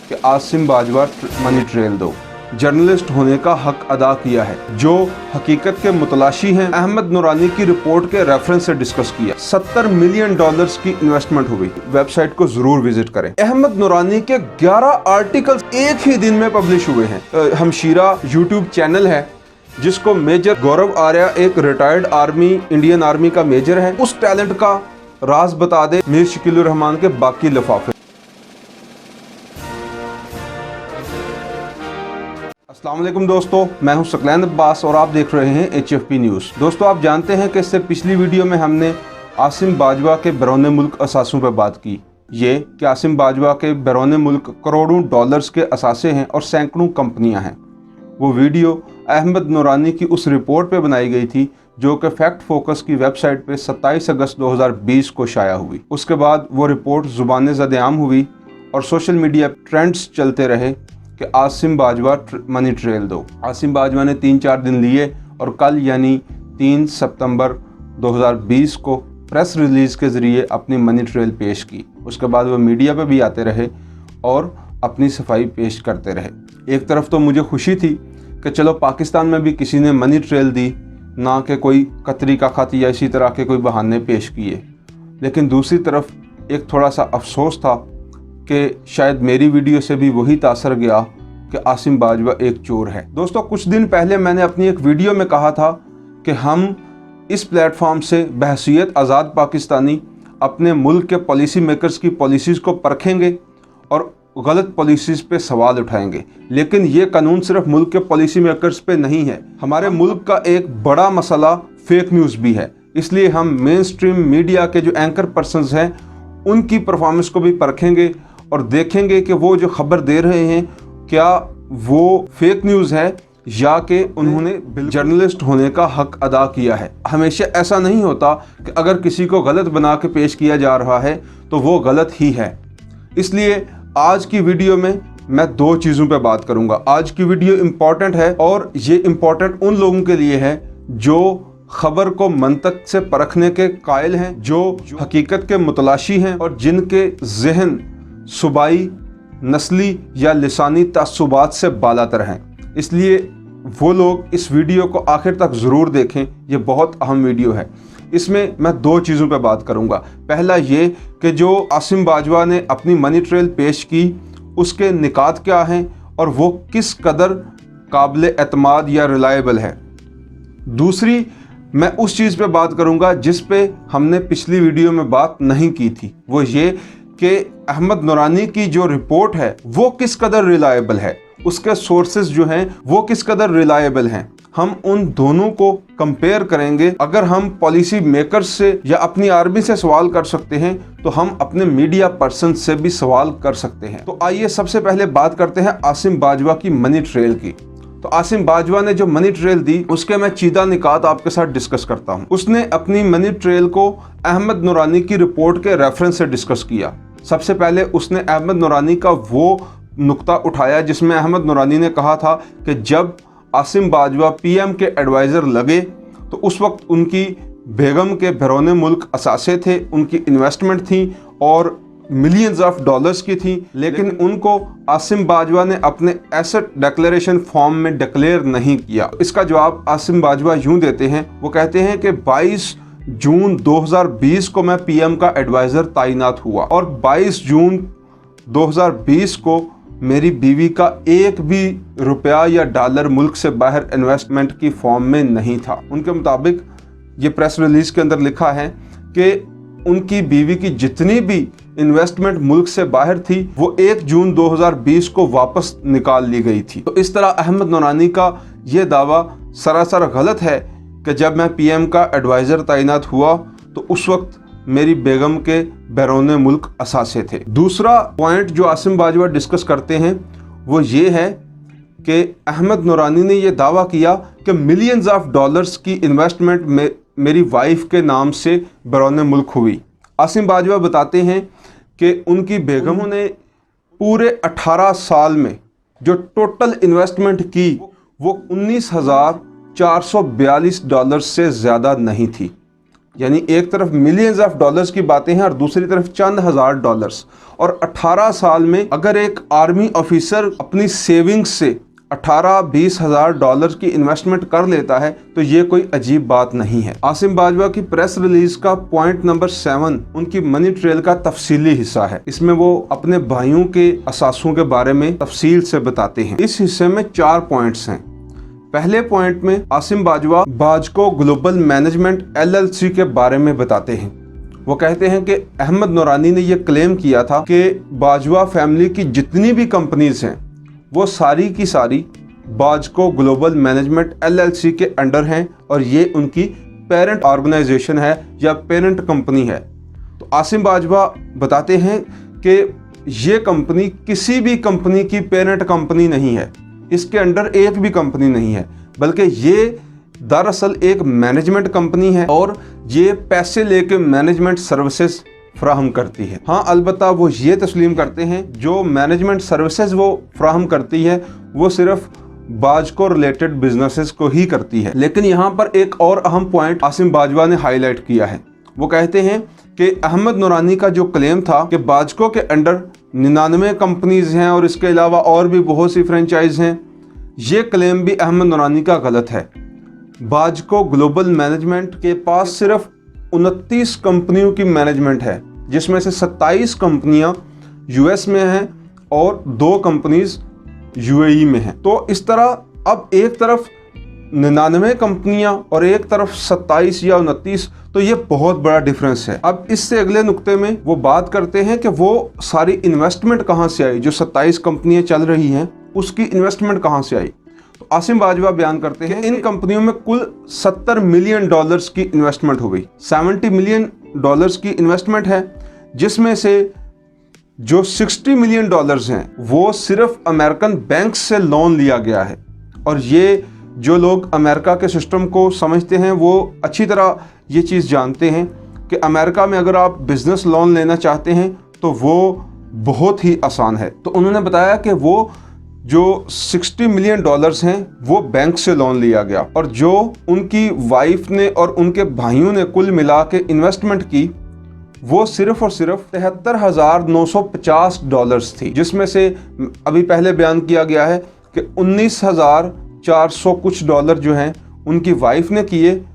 कि Asim Bajwa money trail दो, journalist होने का हक अदा किया है, जो हकीकत के मुतलाशी हैं। अहमद नूरानी की रिपोर्ट के रेफरेंस से डिस्कस किया। $70 मिलियन की इन्वेस्टमेंट हुई। वेबसाइट को जरूर विजिट करें। अहमद नूरानी के 11 आर्टिकल्स एक ही दिन में पब्लिश हुए हैं। हमशीरा यूट्यूब चैनल है जिसको मेजर गौरव आर्या, एक रिटायर्ड इंडियन आर्मी का मेजर है, उस टैलेंट का राज बता दे मीर शकीलुर रहमान के बाकी लिफाफे। अस्सलाम वालेकुम दोस्तों, मैं हूं सकलैन अब्बास और आप देख रहे हैं HFP न्यूज़। दोस्तों, आप जानते हैं कि इससे पिछली वीडियो में हमने आसिम बाजवा के बैरून मुल्क असासों पर बात की। ये कि आसिम बाजवा के बैरून मुल्क करोड़ों डॉलर्स के असासे हैं और सैकड़ों कंपनियां हैं। वो वीडियो अहमद नूरानी की उस रिपोर्ट पे बनाई गई थी जो कि फैक्ट फोकस की वेबसाइट पे 27 अगस्त 2020 को शाया हुई। उसके बाद वो रिपोर्ट ज़ुबान ज़द-ए-आम हुई और सोशल मीडिया ट्रेंड्स चलते रहे कि आसिम बाजवा मनी ट्रेल दो। आसिम बाजवा ने 3-4 दिन लिए और कल यानी 3 सितंबर 2020 को प्रेस रिलीज़ के ज़रिए अपनी मनी ट्रेल पेश की। उसके बाद वो मीडिया पे भी आते रहे और अपनी सफाई पेश करते रहे। एक तरफ तो मुझे खुशी थी कि चलो पाकिस्तान में भी किसी ने मनी ट्रेल दी, ना कि कोई कतरी का खत या इसी तरह के कोई बहाने पेश किए, लेकिन दूसरी तरफ एक थोड़ा सा अफसोस था कि शायद मेरी वीडियो से भी वही तासर गया कि आसिम बाजवा एक चोर है। दोस्तों, कुछ दिन पहले मैंने अपनी एक वीडियो में कहा था कि हम इस प्लेटफॉर्म से बहसीयत आज़ाद पाकिस्तानी अपने मुल्क के पॉलिसी मेकर्स की पॉलिसीज़ को परखेंगे और गलत पॉलिसीज़ पे सवाल उठाएंगे। लेकिन ये कानून सिर्फ मुल्क के पॉलिसी मेकर्स पे नहीं है। हमारे मुल्क का एक बड़ा मसला फेक न्यूज़ भी है। इसलिए हम मेन स्ट्रीम मीडिया के जो एंकर पर्सनस हैं उनकी परफॉर्मेंस को भी परखेंगे और देखेंगे कि वो जो खबर दे रहे हैं क्या वो फेक न्यूज़ है या कि उन्होंने जर्नलिस्ट होने का हक अदा किया है। हमेशा ऐसा नहीं होता कि अगर किसी को गलत बना के पेश किया जा रहा है तो वो गलत ही है। इसलिए आज की वीडियो में मैं 2 चीज़ों पे बात करूंगा। आज की वीडियो इम्पॉर्टेंट है और ये इम्पॉर्टेंट उन लोगों के लिए है जो खबर को मंतक से परखने के कायल हैं, जो हकीकत के मुतलाशी हैं और जिनके जहन सूबाई, नस्ली या लिसानी तअस्सुबात से बालातर हैं। इसलिए वो लोग इस वीडियो को आखिर तक ज़रूर देखें। ये बहुत अहम वीडियो है। इसमें मैं 2 चीज़ों पे बात करूंगा। पहला ये कि जो आसिम बाजवा ने अपनी मनी ट्रेल पेश की उसके निकात क्या हैं और वो किस कदर काबिल एतमाद या रिलायबल है। दूसरी, मैं उस चीज़ पे बात करूंगा जिस पे हमने पिछली वीडियो में बात नहीं की थी। वो ये कि अहमद नूरानी की जो रिपोर्ट है वो किस कदर रिलायबल है, उसके सोर्सेज जो हैं वो किस कदर रिलायबल हैं। हम उन दोनों को कंपेयर करेंगे। अगर हम पॉलिसी मेकर्स से या अपनी आर्मी से सवाल कर सकते हैं तो हम अपने मीडिया पर्सन से भी सवाल कर सकते हैं। तो आइए सबसे पहले बात करते हैं आसिम बाजवा की मनी ट्रेल की। तो आसिम बाजवा ने जो मनी ट्रेल दी उसके मैं चीदा निकात आपके साथ डिस्कस करता हूँ। उसने अपनी मनी ट्रेल को अहमद नूरानी की रिपोर्ट के रेफरेंस से डिस्कस किया। सबसे पहले उसने अहमद नूरानी का वो नुक्ता उठाया जिसमें अहमद नूरानी ने कहा था कि जब आसिम बाजवा PM के एडवाइज़र लगे तो उस वक्त उनकी बेगम के बैरून मुल्क असासे थे, उनकी इन्वेस्टमेंट थी और मिलियंस ऑफ डॉलर्स की थी, लेकिन उनको आसिम बाजवा ने अपने एसेट डिक्लेरेशन फॉर्म में डिक्लेयर नहीं किया। इसका जवाब आसिम बाजवा यूं देते हैं, वो कहते हैं कि 22 जून 2020 को मैं PM का एडवाइज़र तैनात हुआ और 22 जून 2020 को मेरी बीवी का एक भी रुपया या डॉलर मुल्क से बाहर इन्वेस्टमेंट की फॉर्म में नहीं था। उनके मुताबिक ये प्रेस रिलीज के अंदर लिखा है कि उनकी बीवी की जितनी भी इन्वेस्टमेंट मुल्क से बाहर थी वो 1 जून 2020 को वापस निकाल ली गई थी। तो इस तरह अहमद नूरानी का ये दावा सरासर गलत है कि जब मैं PM का एडवाइज़र तैनात हुआ तो उस वक्त मेरी बेगम के बैरून मुल्क असासे थे। दूसरा पॉइंट जो आसिम बाजवा डिस्कस करते हैं वो ये है कि अहमद नूरानी ने यह दावा किया कि मिलियंस ऑफ डॉलर्स की इन्वेस्टमेंट मेरी वाइफ के नाम से बैरून मुल्क हुई। आसिम बाजवा बताते हैं कि उनकी बेगमों ने पूरे 18 साल में जो टोटल इन्वेस्टमेंट की वो $19,442 से ज़्यादा नहीं थी। यानी एक तरफ मिलियंस ऑफ डॉलर्स की बातें हैं और दूसरी तरफ चंद हजार डॉलर्स। और 18 साल में अगर एक आर्मी ऑफिसर अपनी सेविंग्स से 18-20 हजार डॉलर की इन्वेस्टमेंट कर लेता है तो ये कोई अजीब बात नहीं है। आसिम बाजवा की प्रेस रिलीज का पॉइंट नंबर 7 उनकी मनी ट्रेल का तफसीली हिस्सा है। इसमें वो अपने भाइयों के असासों के बारे में तफसील से बताते हैं। इस हिस्से में 4 पॉइंट्स हैं। पहले पॉइंट में Asim Bajwa Bajco global management LLC के बारे में बताते हैं। वो कहते हैं कि अहमद नूरानी ने यह क्लेम किया था कि बाजवा फैमिली की जितनी भी कंपनीज हैं वो सारी की सारी बाजको ग्लोबल मैनेजमेंट LLC के अंडर हैं और ये उनकी पेरेंट ऑर्गेनाइजेशन है या पेरेंट कंपनी है। तो आसिम बाजवा बताते हैं कि ये कंपनी किसी भी कंपनी की पेरेंट कंपनी नहीं है, इसके अंडर एक भी कंपनी नहीं है, बल्कि ये दरअसल एक मैनेजमेंट कंपनी है और ये पैसे लेके मैनेजमेंट सर्विसेज फ्राहम करती है। हाँ, अलबत्ता वो ये तस्लीम करते हैं जो मैनेजमेंट सर्विसेज वो फ्राहम करती है वो सिर्फ बाजको रिलेटेड बिजनेसेस को ही करती है। लेकिन यहाँ पर एक और अहम पॉइंट आसिम बाजवा ने हाईलाइट किया है। वो कहते हैं कि अहमद नूरानी का जो क्लेम था कि बाजको के अंडर 99 कंपनीज हैं और इसके अलावा और भी बहुत सी फ्रेंचाइज हैं, ये क्लेम भी अहमद नूरानी का गलत है। बाजको ग्लोबल मैनेजमेंट के पास सिर्फ 29 कंपनियों की मैनेजमेंट है, जिसमें से 27 कंपनियां US में हैं और 2 कंपनीज UAE में हैं। तो इस तरह अब एक तरफ 99 कंपनियां और एक तरफ 27 या 29, तो ये बहुत बड़ा डिफरेंस है। अब इससे अगले नुक्ते में वो बात करते हैं कि वो सारी इन्वेस्टमेंट कहाँ से आई, जो 27 कंपनियां चल रही हैं उसकी इन्वेस्टमेंट कहाँ से आई। तो आसिम बाजवा बयान करते हैं इन कंपनियों में कुल $70 मिलियन की इन्वेस्टमेंट हो गई। $70 मिलियन की इन्वेस्टमेंट है, जिसमें से जो $60 मिलियन हैं वो सिर्फ अमेरिकन बैंक से लोन लिया गया है। और ये जो लोग अमेरिका के सिस्टम को समझते हैं वो अच्छी तरह ये चीज़ जानते हैं कि अमेरिका में अगर आप बिजनेस लोन लेना चाहते हैं तो वो बहुत ही आसान है। तो उन्होंने बताया कि वो जो $60 मिलियन हैं वो बैंक से लोन लिया गया और जो उनकी वाइफ ने और उनके भाइयों ने कुल मिला के इन्वेस्टमेंट की वो सिर्फ और सिर्फ $73,950 थी, जिसमें से अभी पहले बयान किया गया है कि $19,400 कुछ जो हैं उनकी वाइफ ने किए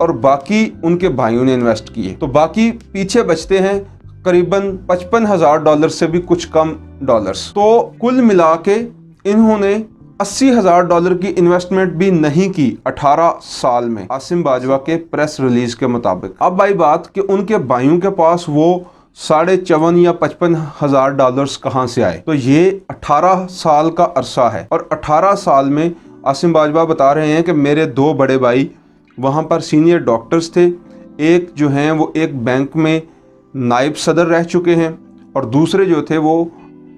और बाकी उनके भाइयों ने इन्वेस्ट किए। तो बाकी पीछे बचते हैं करीबन $55,000 से भी कुछ कम डॉलर्स। तो कुल मिला के इन्होंने $80,000 की इन्वेस्टमेंट भी नहीं की 18 साल में, आसिम बाजवा के प्रेस रिलीज के मुताबिक। अब आई बात कि उनके भाइयों के पास वो $54,000 या $55,000 कहाँ से आए। तो ये 18 साल का अरसा है और 18 साल में आसिम बाजवा बता रहे हैं कि मेरे 2 बड़े भाई वहाँ पर सीनियर डॉक्टर्स थे। एक जो हैं वो एक बैंक में नायब सदर रह चुके हैं और दूसरे जो थे वो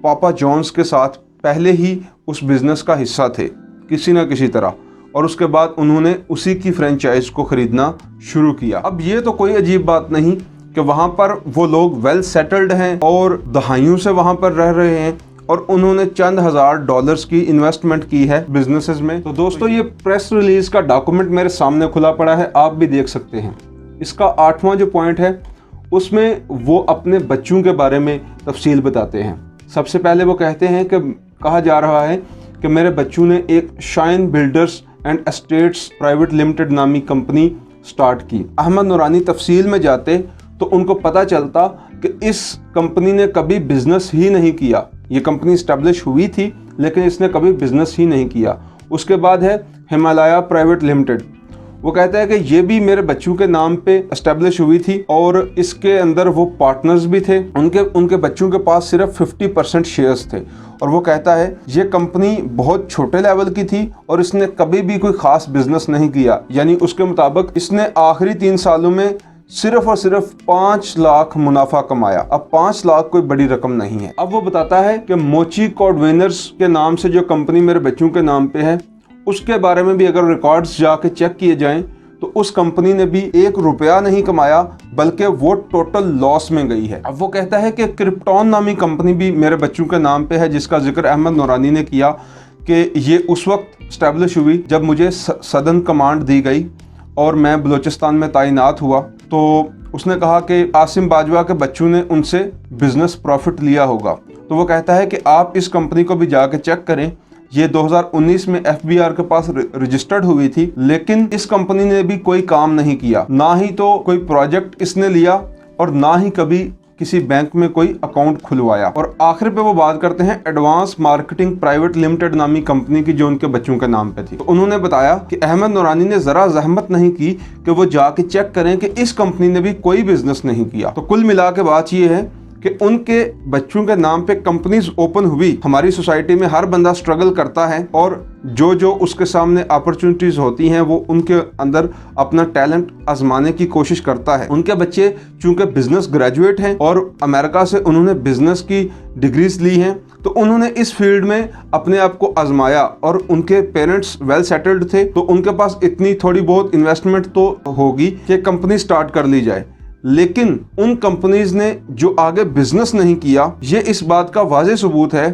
पापा जॉन्स के साथ पहले ही उस बिज़नेस का हिस्सा थे किसी न किसी तरह, और उसके बाद उन्होंने उसी की फ्रेंचाइज को ख़रीदना शुरू किया। अब ये तो कोई अजीब बात नहीं कि वहाँ पर वो लोग वेल सेटल्ड हैं और दहाइयों से वहाँ पर रह रहे हैं और उन्होंने चंद $1,000 की इन्वेस्टमेंट की है बिजनेसेस में। तो दोस्तों ये प्रेस रिलीज का डॉक्यूमेंट मेरे सामने खुला पड़ा है, आप भी देख सकते हैं। इसका 8वां जो पॉइंट है उसमें वो अपने बच्चों के बारे में तफसील बताते हैं। सबसे पहले वो कहते हैं कि कहा जा रहा है कि मेरे बच्चों ने एक shine builders and estates private limited नामी कंपनी स्टार्ट की। अहमद नूरानी तफसील में जाते तो उनको पता चलता कि इस कंपनी ने कभी बिजनेस ही नहीं किया। ये कंपनी इस्टेब्लिश हुई थी लेकिन इसने कभी बिजनेस ही नहीं किया। उसके बाद है हिमालय प्राइवेट लिमिटेड। वो कहता है कि ये भी मेरे बच्चों के नाम पे एस्टेब्लिश हुई थी और इसके अंदर वो पार्टनर्स भी थे। उनके बच्चों के पास सिर्फ 50% शेयर्स थे और वो कहता है ये कंपनी बहुत छोटे लेवल की थी और इसने कभी भी कोई खास बिजनेस नहीं किया। यानी उसके मुताबिक इसने आखिरी 3 सालों में सिर्फ और सिर्फ 5 लाख मुनाफा कमाया। अब 5 लाख कोई बड़ी रकम नहीं है। अब वो बताता है कि मोची कॉडवेनर्स के नाम से जो कंपनी मेरे बच्चों के नाम पे है उसके बारे में भी अगर रिकॉर्ड्स जाके चेक किए जाएं तो उस कंपनी ने भी ₹1 नहीं कमाया बल्कि वो टोटल लॉस में गई है। अब वो कहता है कि क्रिप्टॉन नामी कंपनी भी मेरे बच्चों के नाम पे है जिसका जिक्र अहमद नूरानी ने किया कि ये उस वक्त स्टैब्लिश हुई जब मुझे सदर्न कमांड दी गई और मैं बलूचिस्तान में तैनात हुआ, तो उसने कहा कि आसिम बाजवा के बच्चों ने उनसे बिजनेस प्रॉफिट लिया होगा। तो वो कहता है कि आप इस कंपनी को भी जाके चेक करें, ये 2019 में FBR के पास रजिस्टर्ड हुई थी, लेकिन इस कंपनी ने भी कोई काम नहीं किया, ना ही तो कोई प्रोजेक्ट इसने लिया और ना ही कभी किसी बैंक में कोई अकाउंट खुलवाया। और आखिर पे वो बात करते हैं एडवांस मार्केटिंग प्राइवेट लिमिटेड नामी कंपनी की, जो उनके बच्चों के नाम पे थी। तो उन्होंने बताया कि अहमद नूरानी ने जरा जहमत नहीं की कि वो जाके चेक करें कि इस कंपनी ने भी कोई बिजनेस नहीं किया। तो कुल मिला के बात ये है कि उनके बच्चों के नाम पे कंपनीज ओपन हुई। हमारी सोसाइटी में हर बंदा स्ट्रगल करता है और जो जो उसके सामने अपॉर्चुनिटीज होती हैं वो उनके अंदर अपना टैलेंट आजमाने की कोशिश करता है। उनके बच्चे चूंकि बिजनेस ग्रेजुएट हैं और अमेरिका से उन्होंने बिजनेस की डिग्रीज ली हैं, तो उन्होंने इस फील्ड में अपने आप को आजमाया और उनके पेरेंट्स वेल सेटल्ड थे, तो उनके पास इतनी थोड़ी बहुत इन्वेस्टमेंट तो होगी कि कंपनी स्टार्ट कर ली जाए। लेकिन उन कंपनीज ने जो आगे बिजनेस नहीं किया, ये इस बात का वाज़ेह सबूत है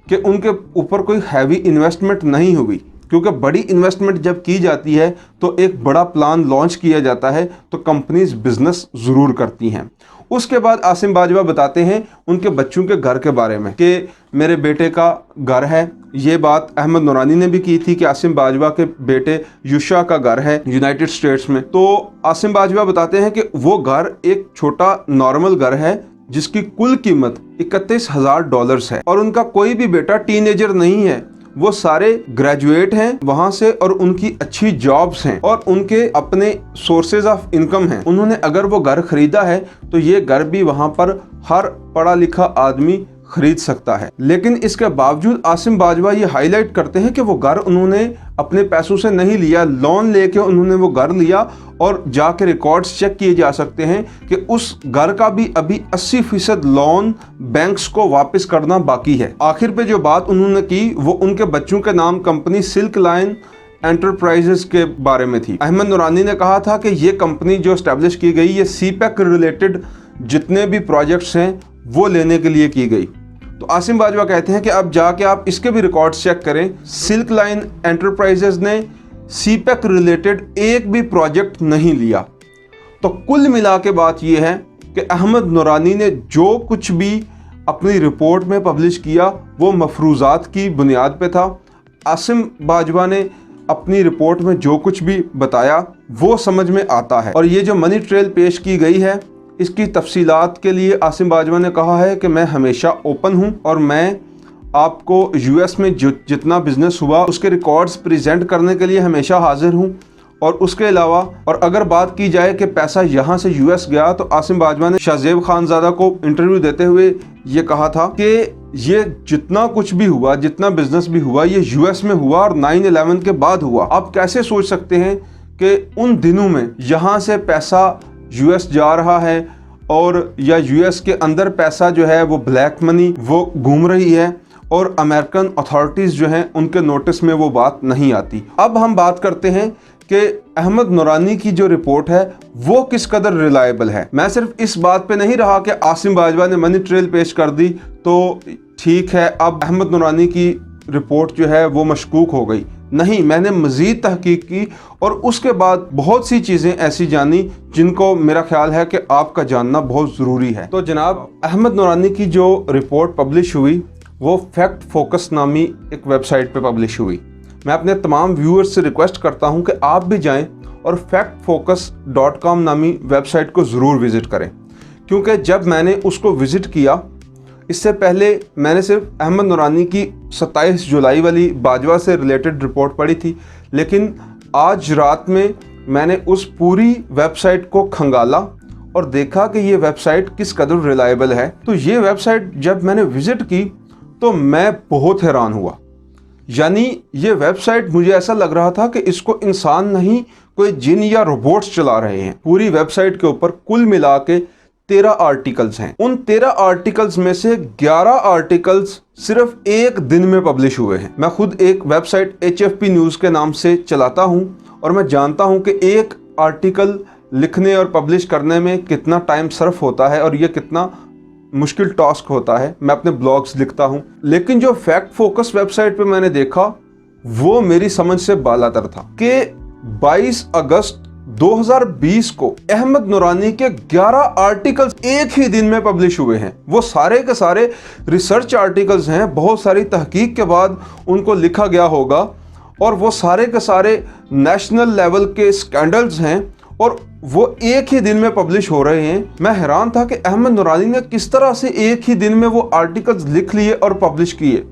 कि उनके ऊपर कोई हैवी इन्वेस्टमेंट नहीं हुई, क्योंकि बड़ी इन्वेस्टमेंट जब की जाती है तो एक बड़ा प्लान लॉन्च किया जाता है, तो कंपनीज बिजनेस ज़रूर करती हैं। उसके बाद आसिम बाजवा बताते हैं उनके बच्चों के घर के बारे में कि मेरे बेटे का घर है। ये बात अहमद नूरानी ने भी की थी कि आसिम बाजवा के बेटे युशा का घर है यूनाइटेड स्टेट्स में। तो आसिम बाजवा बताते हैं कि वो घर एक छोटा नॉर्मल घर है जिसकी कुल कीमत $31,000 है और उनका कोई भी बेटा टीनेजर नहीं है, वो सारे ग्रेजुएट हैं वहां से और उनकी अच्छी जॉब्स हैं और उनके अपने सोर्सेज ऑफ इनकम हैं। उन्होंने अगर वो घर खरीदा है तो ये घर भी वहां पर हर पढ़ा लिखा आदमी खरीद सकता है। लेकिन इसके बावजूद आसिम बाजवा ये हाईलाइट करते हैं कि वो घर उन्होंने अपने पैसों से नहीं लिया, लोन लेके उन्होंने वो घर लिया और जाके रिकॉर्ड्स चेक किए जा सकते हैं कि उस घर का भी अभी 80% लोन बैंक्स को वापस करना बाकी है। आखिर पे जो बात उन्होंने की वो उनके बच्चों के नाम कंपनी सिल्क लाइन एंटरप्राइजेस के बारे में थी। अहमद नूरानी ने कहा था कि ये कंपनी जो एस्टेब्लिश की गई, ये CPEC रिलेटेड जितने भी प्रोजेक्ट्स हैं वो लेने के लिए की गई। तो आसिम बाजवा कहते हैं कि अब जाके आप इसके भी रिकॉर्ड्स चेक करें, सिल्क लाइन एंटरप्राइजेस ने CPEC रिलेटेड एक भी प्रोजेक्ट नहीं लिया। तो कुल मिला के बात यह है कि अहमद नूरानी ने जो कुछ भी अपनी रिपोर्ट में पब्लिश किया वो मफरूजात की बुनियाद पे था। आसिम बाजवा ने अपनी रिपोर्ट में जो कुछ भी बताया वो समझ में आता है। और ये जो मनी ट्रेल पेश की गई है, इसकी तफसीलात के लिए आसिम बाजवा ने कहा है कि मैं हमेशा ओपन हूं और मैं आपको US में जितना बिजनेस हुआ उसके रिकॉर्ड्स प्रेजेंट करने के लिए हमेशा हाजिर हूं। और उसके अलावा और अगर बात की जाए कि पैसा यहां से US गया, तो आसिम बाजवा ने शाहजेब खानजादा को इंटरव्यू देते हुए ये कहा था कि ये जितना कुछ भी हुआ, जितना बिजनेस भी हुआ, ये US में हुआ और 9/11 के बाद हुआ। आप कैसे सोच सकते हैं कि उन दिनों में यहाँ से पैसा US जा रहा है और या US के अंदर पैसा जो है वो ब्लैक मनी वो घूम रही है और अमेरिकन अथॉरिटीज़ जो हैं उनके नोटिस में वो बात नहीं आती। अब हम बात करते हैं कि अहमद नूरानी की जो रिपोर्ट है वो किस कदर रिलायबल है। मैं सिर्फ इस बात पे नहीं रहा कि आसिम बाजवा ने मनी ट्रेल पेश कर दी तो ठीक है, अब अहमद नूरानी की रिपोर्ट जो है वो मशकूक हो गई। नहीं, मैंने मज़ीद तहकीक की और उसके बाद बहुत सी चीज़ें ऐसी जानी जिनको मेरा ख्याल है कि आपका जानना बहुत ज़रूरी है। तो जनाब, अहमद नूरानी की जो रिपोर्ट पब्लिश हुई वो फैक्ट फोकस नामी एक वेबसाइट पे पब्लिश हुई। मैं अपने तमाम व्यूअर्स से रिक्वेस्ट करता हूं कि आप भी जाएं और factfocus.com नामी वेबसाइट को ज़रूर विज़िट करें, क्योंकि जब मैंने उसको विज़िट किया, इससे पहले मैंने सिर्फ अहमद नूरानी की 27 जुलाई वाली बाजवा से रिलेटेड रिपोर्ट पढ़ी थी, लेकिन आज रात में मैंने उस पूरी वेबसाइट को खंगाला और देखा कि ये वेबसाइट किस कदर रिलायबल है। तो ये वेबसाइट जब मैंने विज़िट की तो मैं बहुत हैरान हुआ। यानी ये वेबसाइट मुझे ऐसा लग रहा था कि इसको इंसान नहीं, कोई जिन या रोबोट्स चला रहे हैं। पूरी वेबसाइट के ऊपर कुल मिला के 13 आर्टिकल्स हैं। उन 13 आर्टिकल्स में से 11 आर्टिकल्स सिर्फ एक दिन में पब्लिश हुए हैं। मैं खुद एक वेबसाइट HFP न्यूज़ के नाम से चलाता हूं और मैं जानता हूं कि एक आर्टिकल लिखने और पब्लिश करने में कितना टाइम सर्फ होता है और ये कितना मुश्किल टास्क होता है। मैं अपने ब्लॉग्स लिखता हूं, लेकिन जो फैक्ट फोकस वेबसाइट पे मैंने देखा वो मेरी समझ से बालातर था कि 22 अगस्त 2020 को अहमद नूरानी के 11 आर्टिकल्स एक ही दिन में पब्लिश हुए हैं। वो सारे के सारे रिसर्च आर्टिकल्स हैं, बहुत सारी तहकीक के बाद उनको लिखा गया होगा, और वो सारे के सारे नेशनल लेवल के स्कैंडल्स हैं और वो एक ही दिन में पब्लिश हो रहे हैं। मैं हैरान था कि अहमद नूरानी ने किस तरह से एक ही दिन में वो आर्टिकल्स लिख लिए और पब्लिश किए।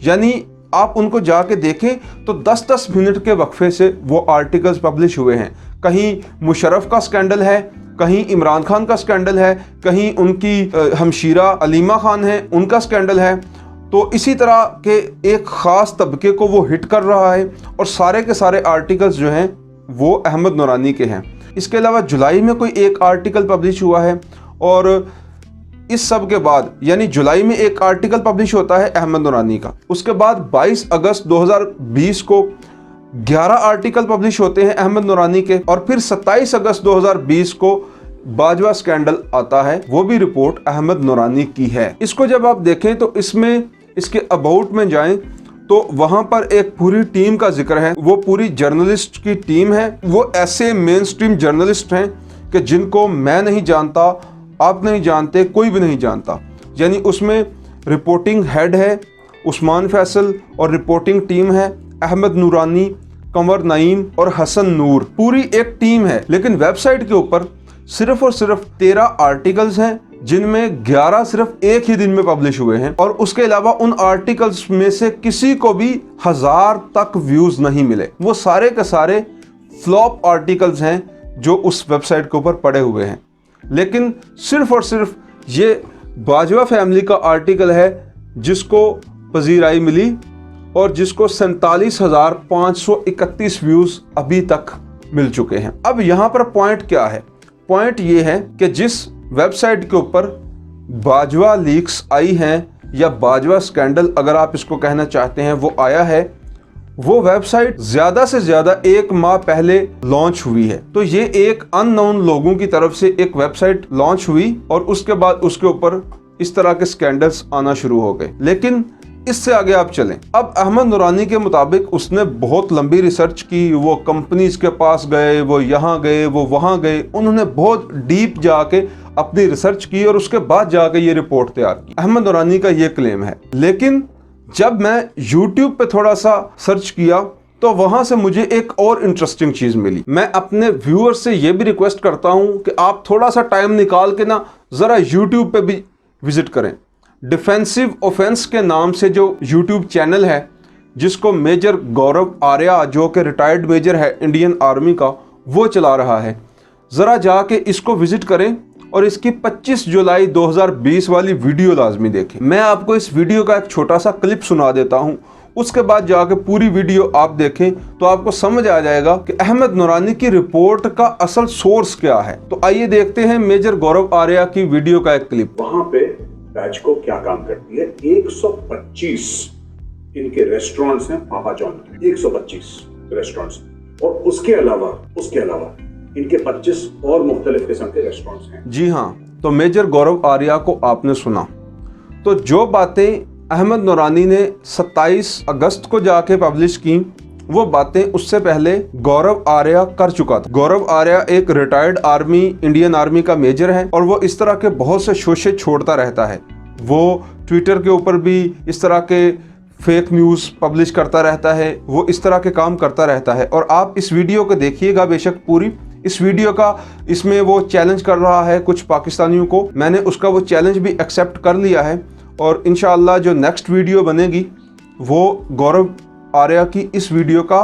यानी आप उनको जाके देखें तो 10-10 मिनट के वक्फे से वो आर्टिकल्स पब्लिश हुए हैं। कहीं मुशर्रफ का स्कैंडल है, कहीं इमरान खान का स्कैंडल है, कहीं उनकी हमशीरा अलीमा खान है, उनका स्कैंडल है। तो इसी तरह के एक ख़ास तबके को वो हिट कर रहा है और सारे के सारे आर्टिकल्स जो हैं वो अहमद नूरानी के हैं। इसके अलावा जुलाई में कोई एक आर्टिकल पब्लिश हुआ है, और इस सब के बाद यानी जुलाई में एक आर्टिकल पब्लिश होता है अहमद नूरानी का। उसके बाद 22 अगस्त 2020 को 11 आर्टिकल पब्लिश होते हैं अहमद नूरानी के, और फिर 27 अगस्त 2020 को बाजवा स्कैंडल आता है, वो भी रिपोर्ट अहमद नूरानी की है। इसको जब आप देखें तो इसमें इसके अबाउट में जाएं तो वहां पर एक पूरी टीम का जिक्र है। वो पूरी जर्नलिस्ट की टीम है। वो ऐसे मेन स्ट्रीम जर्नलिस्ट हैं कि जिनको मैं नहीं जानता, आप नहीं जानते, कोई भी नहीं जानता। यानी उसमें रिपोर्टिंग हेड है उस्मान फैसल और रिपोर्टिंग टीम है अहमद नूरानी, कंवर नईम और हसन नूर। पूरी एक टीम है। लेकिन वेबसाइट के ऊपर सिर्फ और सिर्फ 13 आर्टिकल्स हैं, जिनमें 11 सिर्फ एक ही दिन में पब्लिश हुए हैं, और उसके अलावा उन आर्टिकल्स में से किसी को भी 1000 तक व्यूज नहीं मिले। वो सारे के सारे फ्लॉप आर्टिकल्स हैं जो उस वेबसाइट के ऊपर पड़े हुए हैं। लेकिन सिर्फ और सिर्फ ये बाजवा फैमिली का आर्टिकल है जिसको पजीराई मिली और जिसको 47,531 व्यूज अभी तक मिल चुके हैं। अब यहाँ पर पॉइंट क्या है? पॉइंट ये है कि जिस वेबसाइट के ऊपर बाजवा लीक्स आई हैं, या बाजवा स्कैंडल अगर आप इसको कहना चाहते हैं, वो आया है, वो वेबसाइट ज्यादा से ज्यादा 1 माह पहले लॉन्च हुई है। तो ये एक अननोन लोगों की तरफ से एक वेबसाइट लॉन्च हुई और उसके बाद उसके ऊपर इस तरह के स्कैंडल्स आना शुरू हो गए। लेकिन इससे आगे आप चलें। अब अहमद नूरानी के मुताबिक उसने बहुत लंबी रिसर्च की, वो कंपनीज के पास गए, वो यहाँ गए, वो वहाँ गए, उन्होंने बहुत डीप जाके अपनी रिसर्च की और उसके बाद जाके ये रिपोर्ट तैयार की। अहमद नूरानी का ये क्लेम है। लेकिन जब मैं YouTube पे थोड़ा सा सर्च किया तो वहां से मुझे एक और इंटरेस्टिंग चीज मिली। मैं अपने व्यूअर्स से ये भी रिक्वेस्ट करता हूं कि आप थोड़ा सा टाइम निकाल के ना जरा YouTube पे भी विजिट करें। डिफेंसिव ऑफेंस के नाम से जो YouTube चैनल है, जिसको मेजर गौरव आर्या, जो कि रिटायर्ड मेजर है इंडियन आर्मी का, वो चला रहा है। ज़रा जाके इसको विजिट करें और इसकी 25 जुलाई 2020 वाली वीडियो लाजमी देखें। मैं आपको इस वीडियो का एक छोटा सा क्लिप सुना देता हूं, उसके बाद जाके पूरी वीडियो आप देखें तो आपको समझ आ जाएगा कि अहमद नूरानी की रिपोर्ट का असल सोर्स क्या है। तो आइए देखते हैं मेजर गौरव आर्या की वीडियो का एक क्लिप। वहां पे बैचको क्या काम करती है, 125 इनके रेस्टोरेंट्स हैं पापा जॉन के, 125 रेस्टोरेंट्स, और उसके अलावा इनके 25 और मुख्तलिफ किस्म के रेस्टोरेंट्स हैं। जी हाँ, तो मेजर गौरव आर्या को आपने सुना। तो जो बातें अहमद नूरानी ने 27 अगस्त को जाके पब्लिश की, वो बातें उससे पहले गौरव आर्या कर चुका था। गौरव आर्या एक रिटायर्ड आर्मी, इंडियन आर्मी का मेजर है और वो इस तरह के बहुत से शोशे छोड़ता रहता है। वो ट्विटर के ऊपर भी इस तरह के फेक न्यूज़ पब्लिश करता रहता है, वो इस तरह के काम करता रहता है। और आप इस वीडियो को देखिएगा बेशक पूरी। इस वीडियो का इसमें वो चैलेंज कर रहा है कुछ पाकिस्तानियों को। मैंने उसका वो चैलेंज भी एक्सेप्ट कर लिया है और इंशाअल्लाह जो नेक्स्ट वीडियो बनेगी वो गौरव आर्या की इस वीडियो का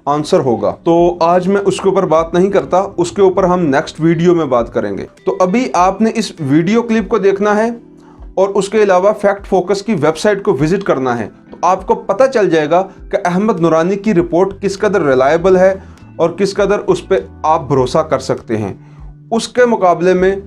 आंसर होगा। तो आज मैं उसके ऊपर बात नहीं करता, उसके ऊपर हम नेक्स्ट वीडियो में बात करेंगे। तो अभी आपने इस वीडियो क्लिप को देखना है और उसके अलावा फैक्ट फोकस की वेबसाइट को विजिट करना है। तो आपको पता चल जाएगा कि अहमद नूरानी की रिपोर्ट किस कदर रिलायबल है और किस कदर उस पर आप भरोसा कर सकते हैं। उसके मुकाबले में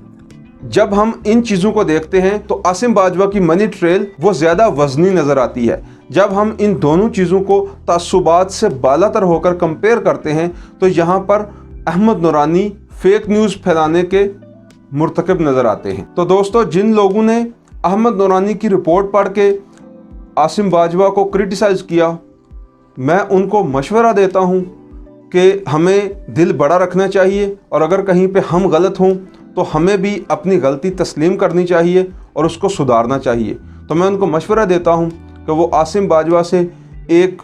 जब हम इन चीज़ों को देखते हैं तो आसिम बाजवा की मनी ट्रेल वो ज़्यादा वजनी नज़र आती है। जब हम इन दोनों चीज़ों को तासुबात से बालातर होकर कंपेयर करते हैं तो यहाँ पर अहमद नूरानी फेक न्यूज़ फैलाने के मुर्तकब नज़र आते हैं। तो दोस्तों, जिन लोगों ने अहमद नूरानी की रिपोर्ट पढ़ के आसिम बाजवा को क्रिटिसाइज़ किया, मैं उनको मशवरा देता हूँ कि हमें दिल बड़ा रखना चाहिए और अगर कहीं पे हम गलत हों तो हमें भी अपनी गलती तस्लीम करनी चाहिए और उसको सुधारना चाहिए। तो मैं उनको मशवरा देता हूं कि वो आसिम बाजवा से एक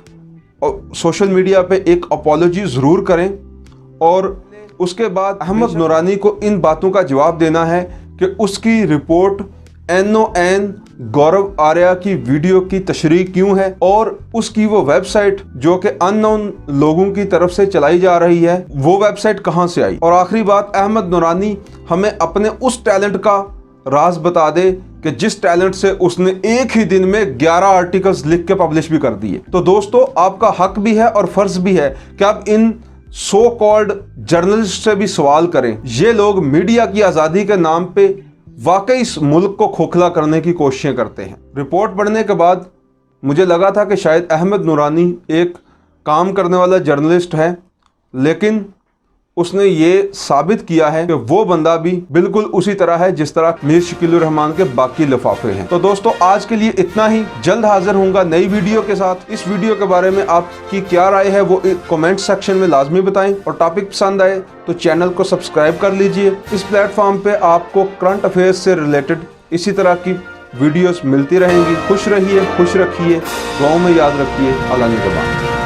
सोशल मीडिया पे एक अपॉलॉजी ज़रूर करें और उसके बाद अहमद नूरानी को इन बातों का जवाब देना है कि उसकी रिपोर्ट NON गौरव आर्या की वीडियो की तशरीह क्यों है और उसकी वो वेबसाइट जो कि अननोन लोगों की तरफ से चलाई जा रही है वो वेबसाइट कहां से आई। और आखिरी बात, अहमद नूरानी हमें अपने उस टैलेंट का राज बता दे कि जिस टैलेंट से उसने एक ही दिन में 11 आर्टिकल्स लिख के पब्लिश भी कर दिए। तो दोस्तों, आपका हक भी है और फर्ज भी है कि आप इन सो कॉल्ड जर्नलिस्ट से भी सवाल करें। ये लोग मीडिया की आज़ादी के नाम पे वाकई इस मुल्क को खोखला करने की कोशिशें करते हैं। रिपोर्ट पढ़ने के बाद मुझे लगा था कि शायद अहमद नूरानी एक काम करने वाला जर्नलिस्ट है, लेकिन उसने ये साबित किया है कि वो बंदा भी बिल्कुल उसी तरह है जिस तरह मीर शकीलुर रहमान के बाकी लिफाफे हैं। तो दोस्तों, आज के लिए इतना ही। जल्द हाजिर होऊंगा नई वीडियो के साथ। इस वीडियो के बारे में आपकी क्या राय है वो कमेंट सेक्शन में लाजमी बताएं और टॉपिक पसंद आए तो चैनल को सब्सक्राइब कर लीजिए। इस प्लेटफॉर्म पे आपको करंट अफेयर्स से रिलेटेड इसी तरह की वीडियोस मिलती रहेंगी। खुश रहिए, खुश रखिए, दुआओं में याद रखिए। अल्लाह निगहबान।